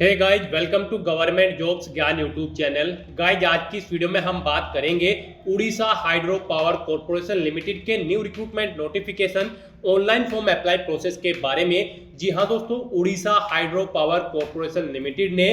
Hey guys, welcome to government jobs Gyan YouTube channel. Guys, आज की इस वीडियो में हम बात करेंगे Orissa hydro power corporation limited के new recruitment notification online form apply process के बारे में। जी हाँ दोस्तों, Orissa hydro power corporation limited ने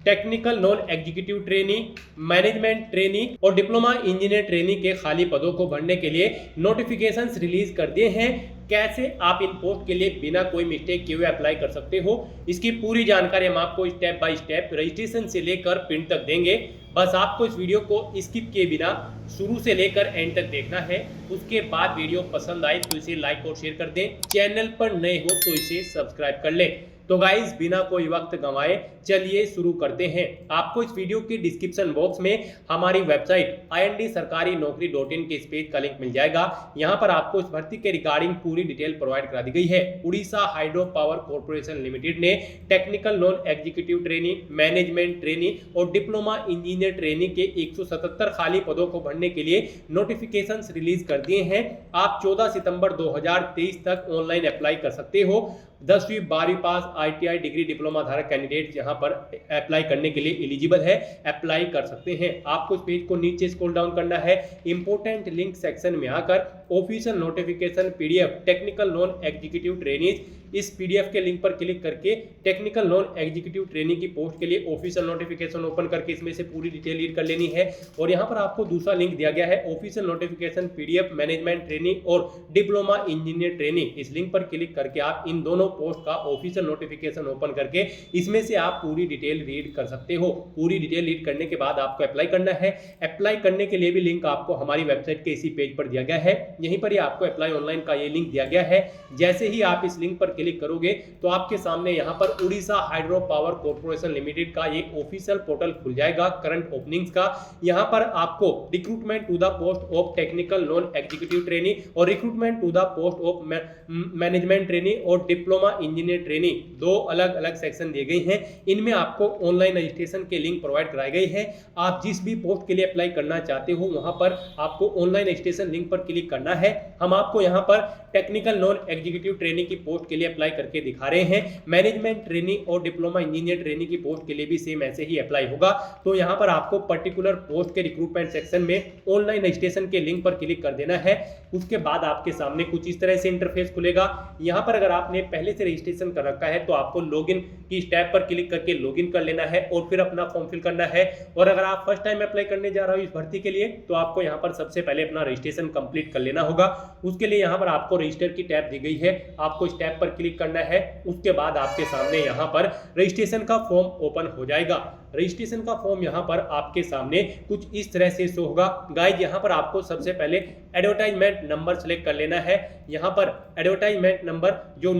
technical non executive trainee, management trainee और डिप्लोमा इंजीनियर ट्रेनी के खाली पदों को भरने के लिए नोटिफिकेशंस रिलीज कर दिए हैं। कैसे आप इन पोस्ट के लिए बिना कोई मिस्टेक किए हुए अप्लाई कर सकते हो, इसकी पूरी जानकारी हम आपको स्टेप बाय स्टेप रजिस्ट्रेशन से लेकर प्रिंट तक देंगे। बस आपको इस वीडियो को स्किप किए बिना शुरू से लेकर एंड तक देखना है। उसके बाद वीडियो पसंद आए तो इसे लाइक और शेयर कर दें। चैनल पर नए हो तो इसे सब्सक्राइब कर लें। तो गाइस, बिना कोई वक्त गंवाए चलिए शुरू करते हैं। आपको इस वीडियो के डिस्क्रिप्शन बॉक्स में हमारी वेबसाइट ind-sarkari-naukri.in के इस पेज का लिंक मिल जाएगा। यहाँ पर आपको इस भर्ती के रिगार्डिंग पूरी डिटेल प्रोवाइड करा दी गई है। Orissa hydro power corporation limited ने technical non executive trainee, management trainee और डिप्लोमा इंजीनियर ट्रेनी के 177 खाली पदों को भरने के लिए नोटिफिकेशंस रिलीज कर दिए हैं। आप 14 सितंबर 2023 तक ऑनलाइन अप्लाई कर सकते हो। 10वीं 12वीं पास ITI डिग्री डिप्लोमा धारक कैंडिडेट यहाँ पर अप्लाई करने के लिए एलिजिबल है, अप्लाई कर सकते हैं। आपको इस पेज को नीचे स्क्रॉल डाउन करना है। इंपोर्टेंट लिंक सेक्शन में आकर official notification PDF technical non executive trainees, इस PDF के लिंक पर क्लिक करके टेक्निकल नॉन एग्जीक्यूटिव ट्रेनिंग की पोस्ट के लिए ऑफिशियल नोटिफिकेशन ओपन करके इसमें से पूरी डिटेल रीड कर लेनी है। और यहाँ पर आपको दूसरा लिंक दिया गया है official notification PDF management training और डिप्लोमा इंजीनियर ट्रेनिंग। इस लिंक पर क्लिक करके आप इन दोनों पोस्ट का ऑफिशियल नोटिफिकेशन ओपन करके इसमें से आप पूरी डिटेल रीड कर सकते हो। पूरी डिटेल रीड करने के बाद आपको अप्लाई करना है। अप्लाई करने के लिए भी लिंक आपको हमारी वेबसाइट के इसी पेज पर दिया गया है। यहीं पर ही आपको अप्लाई ऑनलाइन का ये लिंक दिया गया है। जैसे ही आप इस लिंक पर क्लिक करोगे तो आपके सामने यहाँ पर Orissa hydro power corporation limited का ये ऑफिशियल पोर्टल खुल जाएगा करंट ओपनिंग्स का। यहाँ पर आपको recruitment to the post of technical non executive trainee और recruitment to the post of management trainee और डिप्लोमा इंजीनियर ट्रेनी, दो अलग अलग सेक्शन दिए गए हैं। इनमें आपको ऑनलाइन रजिस्ट्रेशन के लिंक प्रोवाइड कराए गए हैं। आप जिस भी पोस्ट के लिए अप्लाई करना चाहते हो वहां पर आपको ऑनलाइन रजिस्ट्रेशन लिंक पर क्लिक करना है। हम आपको यहाँ पर टेक्निकल नॉन एग्जीक्यूटिव ट्रेनिंग की पोस्ट के लिए अप्लाई करके दिखा रहे हैं। मैनेजमेंट ट्रेनिंग और डिप्लोमा इंजीनियर ट्रेनिंग की पोस्ट के लिए भी सेम ऐसे ही अप्लाई होगा। तो यहाँ पर आपको पर्टिकुलर पोस्ट के रिक्रूटमेंट सेक्शन में ऑनलाइन रजिस्ट्रेशन के लिंक पर क्लिक कर देना है। उसके बाद आपके सामने कुछ इस तरह से इंटरफेस खुलेगा। यहाँ पर अगर आपने पहले से रजिस्ट्रेशन कर रखा है तो आपको लॉगिन की टैब पर क्लिक करके लॉगिन कर लेना है और फिर अपना फॉर्म फिल करना है। और अगर आप फर्स्ट टाइम अप्लाई करने जा रहे हो इस भर्ती के लिए तो आपको यहाँ पर सबसे पहले अपना रजिस्ट्रेशन कंप्लीट कर लेना होगा। उसके लिए यहाँ पर आपको रजिस्टर की टैब दी गई है, आपको इस टैब पर क्लिक करना है। उसके बाद आपके सामने यहाँ पर रजिस्ट्रेशन का फॉर्म ओपन हो जाएगा। रजिस्ट्रेशन का फॉर्म यहाँ पर आपके सामने कुछ इस तरह से शो होगा। गाइज, यहाँ पर आपको सबसे पहले एडवर्टाइजमेंट नंबर सेलेक्ट कर लेना है। यहाँ पर एडवर्टाइजमेंट नंबर जो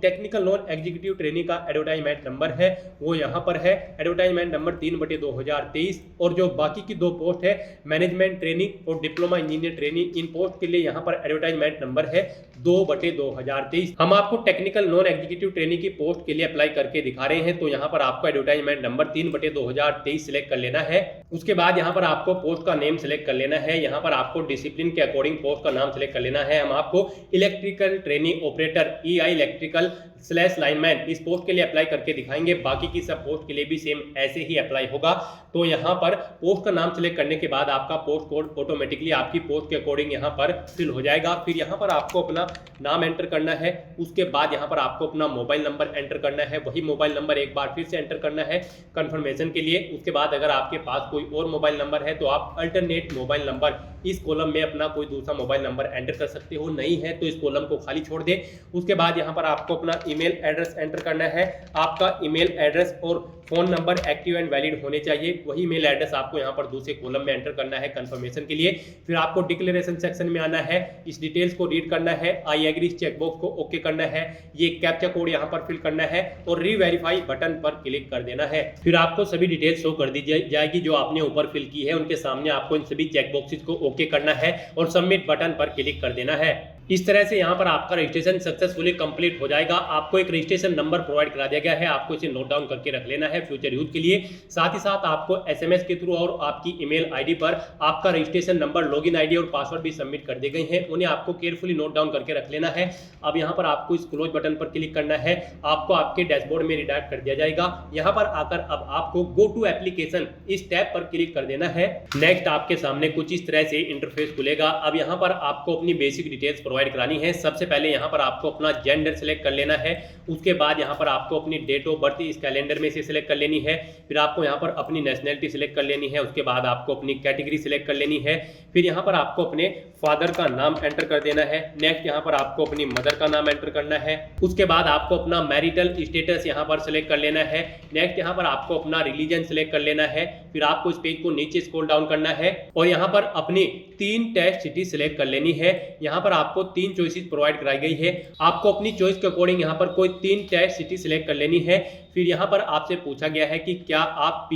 टेक्निकल नॉन एग्जीक्यूटिव ट्रेनिंग का एडवर्टाइजमेंट नंबर है वो यहाँ पर है, एडवर्टाइजमेंट नंबर 3/2023। और जो बाकी की दो पोस्ट है मैनेजमेंट ट्रेनिंग और डिप्लोमा इंजीनियर ट्रेनिंग, इन पोस्ट के लिए यहाँ पर एडवर्टाइजमेंट नंबर है 2/2023। हम आपको टेक्निकल नॉन एग्जीक्यूटिव ट्रेनिंग की पोस्ट के लिए अप्लाई करके दिखा रहे हैं। तो यहाँ पर आपको एडवर्टाइजमेंट नंबर 3/2023 सिलेक्ट कर लेना है। उसके बाद यहाँ पर आपको पोस्ट का नेम सिलेक्ट कर लेना है। यहाँ पर आपको डिसिप्लिन के अकॉर्डिंग पोस्ट का नाम सिलेक्ट कर लेना है। हम आपको electrical training operator EI electrical /lineman इस पोस्ट के लिए अप्लाई करके दिखाएंगे। बाकी की सब पोस्ट के लिए भी सेम ऐसे ही अप्लाई होगा। तो यहाँ पर पोस्ट का नाम सिलेक्ट करने के बाद आपका पोस्ट कोड ऑटोमेटिकली आपकी पोस्ट के अकॉर्डिंग यहाँ पर फिल हो जाएगा। फिर यहाँ पर आपको अपना नाम एंटर करना है। उसके बाद यहाँ पर आपको अपना मोबाइल नंबर एंटर करना है। वही मोबाइल नंबर एक बार फिर से एंटर करना है कंफर्मेशन के लिए। उसके बाद अगर आपके पास कोई और मोबाइल नंबर है तो आप अल्टरनेट मोबाइल नंबर इस कॉलम में अपना कोई दूसरा मोबाइल नंबर एंटर कर सकते हो। नहीं है तो इस कॉलम को खाली छोड़ दे। उसके बाद यहाँ पर आपको अपना ईमेल एड्रेस एंटर करना है। आपका ईमेल एड्रेस और phone number active and valid होने चाहिए। वही ईमेल एड्रेस आपको यहाँ पर दूसरे कॉलम में एंटर करना है कंफर्मेशन के लिए। फिर आपको डिक्लेरेशन सेक्शन में आना है, इस डिटेल्स को रीड करना है, आई एग्री चेकबॉक्स को ओके करना है, ये कैप्चा कोड यहाँ पर फिल करना है और रीवेरीफाई बटन पर क्लिक कर देना है। फिर आपको सभी डिटेल्स शो कर दी जाएगी जो आपने ऊपर फिल की है। उनके सामने आपको इन सभी चेकबॉक्सेस को ओके करना है और सबमिट बटन पर क्लिक कर देना है। इस तरह से यहाँ पर आपका रजिस्ट्रेशन सक्सेसफुली कंप्लीट हो जाएगा। आपको एक रजिस्ट्रेशन नंबर प्रोवाइड करा दिया गया है, आपको इसे नोट डाउन करके रख लेना है फ्यूचर यूज के लिए। साथ ही साथ आपको एसएमएस के थ्रू और आपकी ईमेल आईडी पर आपका रजिस्ट्रेशन नंबर, लॉगिन आईडी और पासवर्ड भी सबमिट कर दिए गए हैं, उन्हें आपको केयरफुली नोट डाउन करके रख लेना है। अब यहाँ पर आपको इस क्लोज बटन पर क्लिक करना है, आपको आपके डैशबोर्ड में रिडायरेक्ट कर दिया जाएगा। यहाँ पर आकर अब आपको गो टू एप्लीकेशन इस टैब पर क्लिक कर देना है। नेक्स्ट आपके सामने कुछ इस तरह से इंटरफेस खुलेगा। अब यहाँ पर आपको अपनी बेसिक डिटेल्स प्रोवाइड करानी है। सबसे पहले यहाँ पर आपको अपना जेंडर सेलेक्ट कर लेना है, उसके बाद यहाँ पर आपको अपनी डेट ऑफ बर्थ इस कैलेंडर में से सिलेक्ट कर लेनी है, फिर आपको यहाँ पर अपनी नेशनैलिटी सिलेक्ट कर लेनी है, उसके बाद आपको अपनी कैटेगरी सिलेक्ट कर लेनी है, फिर यहाँ पर आपको अपने फादर का नाम एंटर कर देना है। नेक्स्ट यहाँ पर आपको अपनी मदर का नाम एंटर करना है, उसके बाद आपको अपना मैरिटल स्टेटस यहाँ पर सिलेक्ट कर लेना है। नेक्स्ट यहाँ पर आपको अपना रिलीजन सिलेक्ट कर लेना है, फिर आपको इस पेज को नीचे स्क्रॉल डाउन करना है और यहाँ पर अपनी 3 टेस्ट सिटी सिलेक्ट कर लेनी है। यहाँ पर आपको 3 चॉइसेस प्रोवाइड कराई गई है, आपको अपनी चॉइस के अकॉर्डिंग यहाँ पर कोई 3 टेस्ट सिटी सिलेक्ट कर लेनी है। फिर यहाँ पर आपसे पूछा गया है कि क्या आप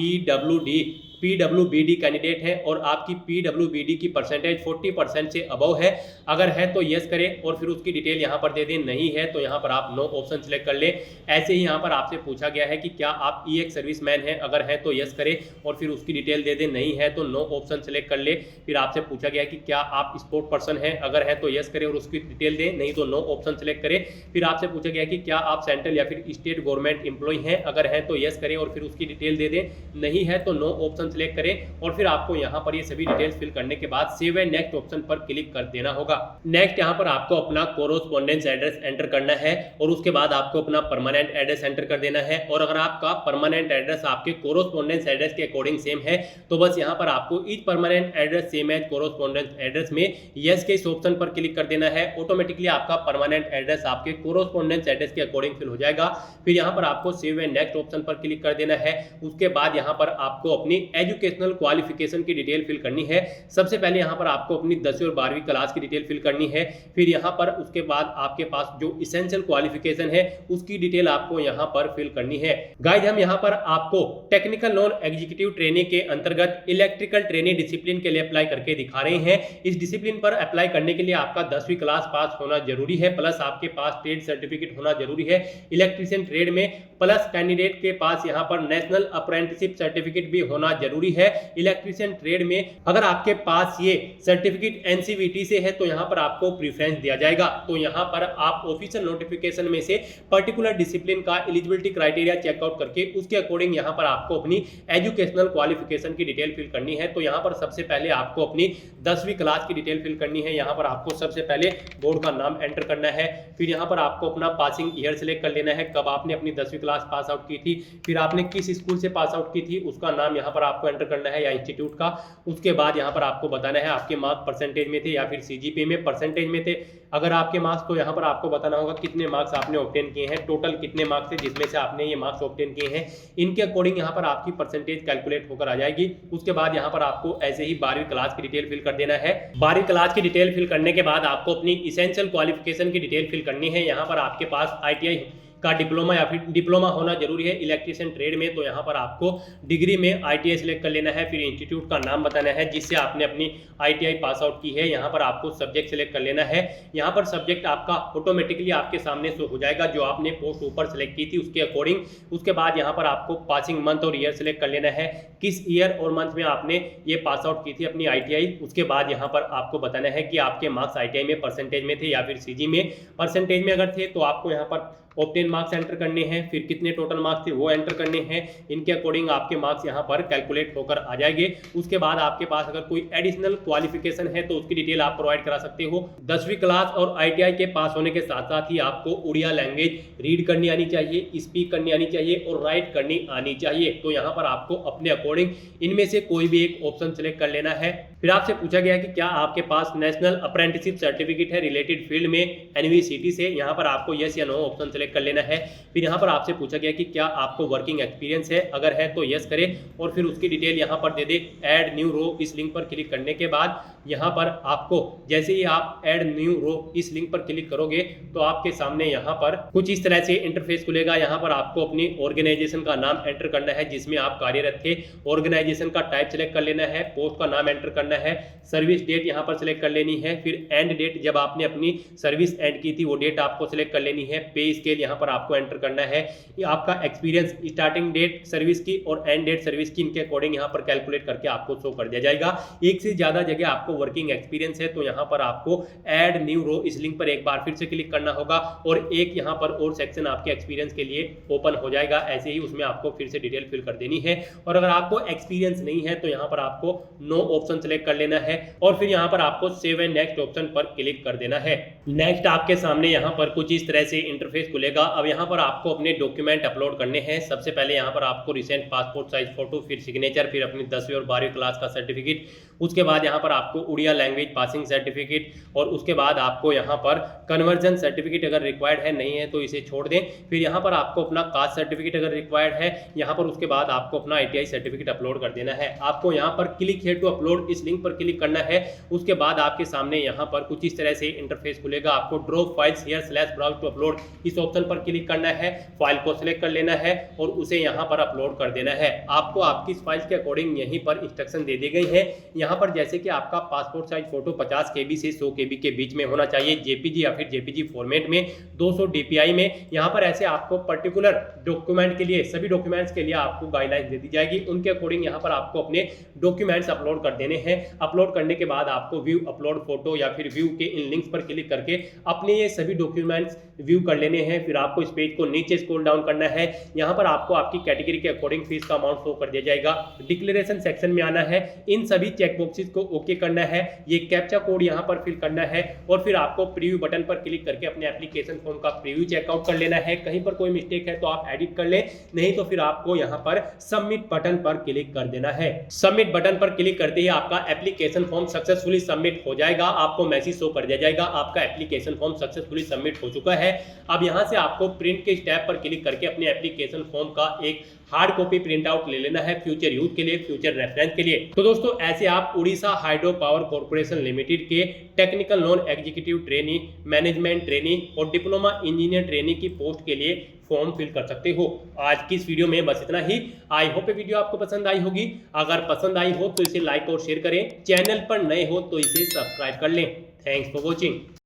पीडब्ल्यूबीडी कैंडिडेट है और आपकी पीडब्ल्यूबीडी की परसेंटेज 40% से अबव है। अगर है तो यस करें और फिर उसकी डिटेल यहाँ पर दे दें, नहीं है तो यहाँ पर आप नो ऑप्शन सिलेक्ट कर लें। ऐसे ही यहाँ पर आपसे पूछा गया है कि क्या आप ईएक्स सर्विसमैन है, अगर है तो यस करें और फिर उसकी डिटेल दे दें, नहीं है तो नो ऑप्शन सिलेक्ट कर ले। फिर आपसे पूछा गया है कि क्या आप स्पोर्ट पर्सन है, अगर है तो यस करें और उसकी डिटेल दें, नहीं तो नो ऑप्शन सिलेक्ट करें। फिर आपसे पूछा गया कि क्या आप सेंट्रल या फिर स्टेट गवर्नमेंट एम्प्लॉय हैं, अगर है तो यस करें और फिर उसकी डिटेल दे दें, नहीं है तो नो ऑप्शन सिलेक्ट करें और फिर आपको यहाँ पर ये सभी डिटेल्स फिल करने के बाद सेव एंड नेक्स्ट ऑप्शन पर क्लिक कर देना होगा। नेक्स्ट यहाँ पर आपको अपना कोरोस्पोंडेंस एड्रेस एंटर करना है और उसके बाद आपको अपना परमानेंट एड्रेस एंटर कर देना है। और अगर आपका परमानेंट एड्रेस आपके कोरोस्पोंडेंस एड्रेस के अकॉर्डिंग सेम है तो बस यहाँ पर आपको each permanent address same as correspondence address में यस के इस ऑप्शन पर क्लिक कर देना है। ऑटोमेटिकली आपका परमानेंट एड्रेस आपके कोरोस्पोंडेंस एड्रेस के अकॉर्डिंग फिल हो जाएगा। फिर यहाँ पर आपको सेव एंड नेक्स्ट ऑप्शन पर क्लिक कर देना है। उसके बाद यहाँ पर आपको अपनी एजुकेशनल क्वालिफिकेशन की डिटेल फिल करनी है। सबसे पहले यहाँ पर आपको अपनी 10वीं और 12वीं क्लास की डिटेल फिल करनी है। फिर यहाँ पर उसके बाद आपके पास जो इसेंशियल क्वालिफिकेशन है उसकी डिटेल आपको यहाँ पर फिल करनी है। गाइस हम यहाँ पर आपको टेक्निकल नॉन एग्जीक्यूटिव ट्रेनिंग के अंतर्गत इलेक्ट्रिकल ट्रेनिंग डिसिप्लिन के लिए अप्लाई करके दिखा रहे हैं। इस डिसिप्लिन पर अप्लाई करने के लिए आपका 10वीं क्लास पास होना जरूरी है, प्लस आपके पास ट्रेड सर्टिफिकेट होना जरूरी है इलेक्ट्रीशियन ट्रेड में, प्लस कैंडिडेट के पास यहाँ पर नेशनल अप्रेंटिसशिप सर्टिफिकेट भी होना जरूरी है इलेक्ट्रीशियन ट्रेड में। अगर आपके पास ये सर्टिफिकेट एनसीवीटी से है तो यहाँ पर आपको प्रीफरेंस दिया जाएगा। तो यहाँ पर आप ऑफिशियल नोटिफिकेशन में से पर्टिकुलर डिसिप्लिन का एलिजिबिलिटी क्राइटेरिया चेकआउट करके उसके अकॉर्डिंग यहाँ पर आपको अपनी एजुकेशनल क्वालिफिकेशन की डिटेल फिल करनी है। तो यहाँ पर सबसे पहले आपको अपनी 10वीं क्लास की डिटेल फिल करनी है। यहाँ पर आपको सबसे पहले बोर्ड का नाम एंटर करना है, फिर यहाँ पर आपको अपना पासिंग ईयर सिलेक्ट कर लेना है, कब आपने अपनी 10वीं क्लास पास आउट की थी, फिर आपने किस स्कूल से पास आउट की थी उसका नाम यहाँ पर आपको एंटर करना है या इंस्टीट्यूट का। उसके बाद यहाँ पर आपको बताना है आपके मार्क्स परसेंटेज में थे या फिर सीजीपीए में परसेंटेज में थे। अगर आपके मार्क्स तो यहाँ पर आपको बताना होगा कितने मार्क्स आपने ऑब्टेन किए हैं, टोटल कितने मार्क्स थे जिसमें से आपने ये मार्क्स ऑब्टेन किए हैं, इनके अकॉर्डिंग यहाँ पर आपकी परसेंटेज कैलकुलेट होकर आ जाएगी। उसके बाद यहाँ पर आपको ऐसे ही 12वीं क्लास की डिटेल फिल कर देना है। 12वीं क्लास की डिटेल फिल करने के बाद आपको अपनी इसेंशियल क्वालिफिकेशन की डिटेल फिल करनी है। यहाँ पर आपके पास आईटीआई का डिप्लोमा या फिर डिप्लोमा होना जरूरी है इलेक्ट्रीशियन ट्रेड में, तो यहाँ पर आपको डिग्री में आईटीआई सिलेक्ट कर लेना है, फिर इंस्टीट्यूट का नाम बताना है जिससे आपने अपनी आईटीआई पास आउट की है। यहाँ पर आपको सब्जेक्ट सिलेक्ट कर लेना है। यहाँ पर सब्जेक्ट आपका ऑटोमेटिकली आपके सामने शो हो जाएगा जो आपने पोस्ट ऊपर सेलेक्ट की थी उसके अकॉर्डिंग। उसके बाद यहाँ पर आपको पासिंग मंथ और ईयर सिलेक्ट कर लेना है, किस ईयर और मंथ में आपने ये पास आउट की थी अपनी आईटीआई। उसके बाद यहाँ पर आपको बताना है कि आपके मार्क्स आईटीआई में परसेंटेज में थे या फिर सीजी में परसेंटेज में अगर थे तो आपको यहाँ पर ऑब्टेन मार्क्स एंटर करने हैं, फिर कितने टोटल मार्क्स थे वो एंटर करने हैं। इनके अकॉर्डिंग आपके मार्क्स यहाँ पर कैलकुलेट होकर आ जाएंगे। उसके बाद आपके पास अगर कोई एडिशनल क्वालिफिकेशन है तो उसकी डिटेल आप प्रोवाइड करा सकते हो। 10वीं क्लास और आईटीआई के पास होने के साथ साथ ही आपको उड़िया लैंग्वेज रीड करनी आनी चाहिए, स्पीक करनी आनी चाहिए और राइट करनी आनी चाहिए। तो यहाँ पर आपको अपने अकॉर्डिंग इनमें से कोई भी एक ऑप्शन सेलेक्ट कर लेना है। फिर आपसे पूछा गया कि क्या आपके पास नेशनल अप्रेंटिसशिप सर्टिफिकेट है रिलेटेड फील्ड में एनवीसीटी से, यहाँ पर आपको यस या नो ऑप्शन सेलेक्ट कर लेना है। फिर यहाँ पर आपसे पूछा गया कि क्या आपको वर्किंग एक्सपीरियंस है, अगर है तो यस करें और फिर उसकी डिटेल यहाँ पर दे दे। ऐड न्यू रो इस लिंक पर क्लिक करने के बाद यहाँ पर आपको जैसे ही आप ऐड न्यू रो इस लिंक पर क्लिक करोगे तो आपके सामने यहाँ पर कुछ इस तरह से इंटरफेस खुलेगा। यहाँ पर आपको अपनी ऑर्गेनाइजेशन का नाम एंटर करना है जिसमें आप कार्यरत थे, ऑर्गेनाइजेशन का टाइप सेलेक्ट कर लेना है, पोस्ट का नाम एंटर करना है, सर्विस डेट यहाँ पर सेलेक्ट कर लेनी है, फिर एंड डेट जब आपने अपनी सर्विस एंड की थी वो डेट आपको सेलेक्ट कर लेनी है, पे स्केल यहाँ पर आपको एंटर करना है, आपका एक्सपीरियंस स्टार्टिंग डेट सर्विस की और एंड डेट सर्विस की इनके अकॉर्डिंग यहाँ पर कैलकुलेट करके आपको शो कर दिया जाएगा। एक से ज्यादा जगह आपको वर्किंग एक्सपीरियंस है तो यहाँ पर आपको ऐड न्यू रो इस लिंक पर एक बार फिर से क्लिक करना होगा और एक यहाँ पर और सेक्शन आपके एक्सपीरियंस के लिए ओपन हो जाएगा। ऐसे ही उसमें आपको फिर से डिटेल फिल कर देनी है और अगर आपको एक्सपीरियंस नहीं है तो यहाँ पर आपको नो ऑप्शन सेलेक्ट कर लेना है और फिर यहाँ पर आपको सेव एंड नेक्स्ट ऑप्शन पर क्लिक कर देना है। नेक्स्ट आपके सामने यहाँ पर कुछ इस तरह से इंटरफेस खुलेगा। अब यहाँ पर आपको अपने डॉक्यूमेंट अपलोड करने हैं। सबसे पहले यहाँ पर आपको रिसेंट पासपोर्ट साइज फोटो, फिर सिग्नेचर, फिर अपनी 10वीं और 12वीं क्लास का सर्टिफिकेट, उसके बाद यहाँ पर आपको उड़िया लैंग्वेज पासिंग सर्टिफिकेट और उसके बाद आपको यहाँ पर कन्वर्जन सर्टिफिकेट अगर रिक्वायर्ड है, नहीं है तो इसे छोड़ दें। फिर यहाँ पर आपको अपना कास्ट सर्टिफिकेट अगर रिक्वायर्ड है यहाँ पर, उसके बाद आपको अपना ITI सर्टिफिकेट अपलोड कर देना है। आपको यहाँ पर क्लिक हियर टू अपलोड इस लिंक पर क्लिक करना है। उसके बाद आपके सामने यहाँ पर कुछ इस तरह से इंटरफेस खुलेगा। आपको drop files here / browse to upload इस ऑप्शन पर क्लिक करना है, फाइल को सिलेक्ट कर लेना है और उसे यहाँ पर अपलोड कर देना है। आपको आपकी फाइल्स के अकॉर्डिंग यहीं पर इंस्ट्रक्शन दे दी गई है। यहाँ पर जैसे कि आपका पासपोर्ट साइज फोटो 50 KB से 100 KB के बीच में होना चाहिए, JPG या फिर JPG फॉर्मेट में, 200 DPI में। यहाँ पर ऐसे आपको पर्टिकुलर डॉक्यूमेंट के लिए, सभी डॉक्यूमेंट्स के लिए आपको गाइडलाइंस दे दी जाएगी। उनके अकॉर्डिंग यहाँ पर आपको अपने डॉक्यूमेंट्स अपलोड कर देने हैं। अपलोड करने के बाद आपको व्यू अपलोड फोटो या फिर व्यू के इन लिंक्स पर क्लिक करके अपने ये सभी डॉक्यूमेंट्स व्यू कर लेने हैं। फिर आपको इस पेज को नीचे स्क्रॉल डाउन करना है। यहाँ पर आपको आपकी कैटेगरी के अकॉर्डिंग फीस का अमाउंट शो कर दिया जाएगा। डिक्लेरेशन सेक्शन में आना है, इन सभी चेकबॉक्सेस को ओके करना है, ये कैप्चा कोड यहाँ पर फिल करना है और फिर आपको प्रीव्यू बटन पर क्लिक करके अपने एप्लीकेशन फॉर्म का प्रीव्यू चेकआउट कर लेना है। कहीं पर कोई मिस्टेक है तो आप एडिट कर लें, नहीं तो फिर आपको यहाँ पर सबमिट बटन पर क्लिक कर देना है। सबमिट बटन पर क्लिक करते ही आपका एप्लीकेशन फॉर्म सक्सेसफुली सबमिट हो जाएगा। आपको मैसेज शो कर दिया जाएगा आपका एप्लीकेशन फॉर्म सक्सेसफुली सबमिट हो चुका है। अब यहाँ से आपको प्रिंट के स्टैप पर क्लिक करके अपने एप्लीकेशन फॉर्म का एक हार्ड कॉपी प्रिंट आउट ले लेना है फ्यूचर यूज के लिए, फ्यूचर रेफरेंस के लिए। तो दोस्तों ऐसे आप Orissa hydro power corporation limited के technical non executive trainee, management trainee और डिप्लोमा इंजीनियर ट्रेनी की पोस्ट के लिए फॉर्म फिल कर सकते हो। आज की इस वीडियो में बस इतना ही। आई होप ये वीडियो आपको पसंद आई होगी। अगर पसंद आई हो तो इसे लाइक और शेयर करें, चैनल पर नए हो तो इसे सब्सक्राइब कर लें। Thanks for watching.